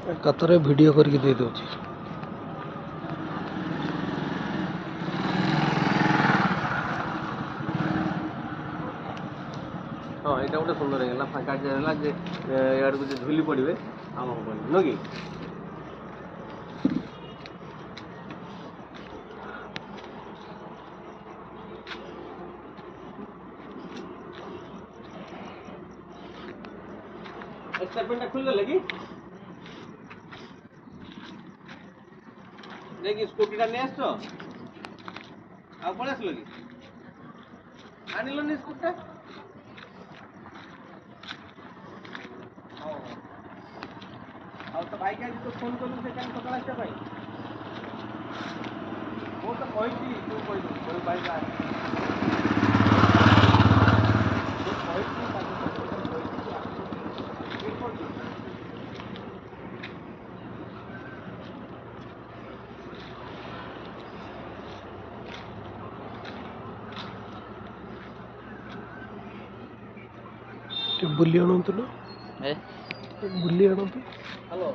ଏକାଥରେ ଭିଡ଼ିଓ କରିକି ଦେଇଦେଉଛି। ହଁ ଏଇଟା ଗୋଟେ ସୁନ୍ଦର ହେଇଗଲା ଫାଙ୍କା ହେଲା ଯେ ଇଆଡ଼କୁ ଯେ ଝୁଲି ପଡ଼ିବେ ଆମ ହବନି ନୁହଁ କି? एक्स्ट्रा पेनटा खुलिदेଲେ कि देखि स्कूटीटा नहीं आस आ पलि आसल कि आनिलनि स्कूटीटा तो भाई क्या तो फोन करूँ से क्या सकाल आसता भाई वो तो कही तू कही भाई बुली आणतु ना बुली आणतु। हेलो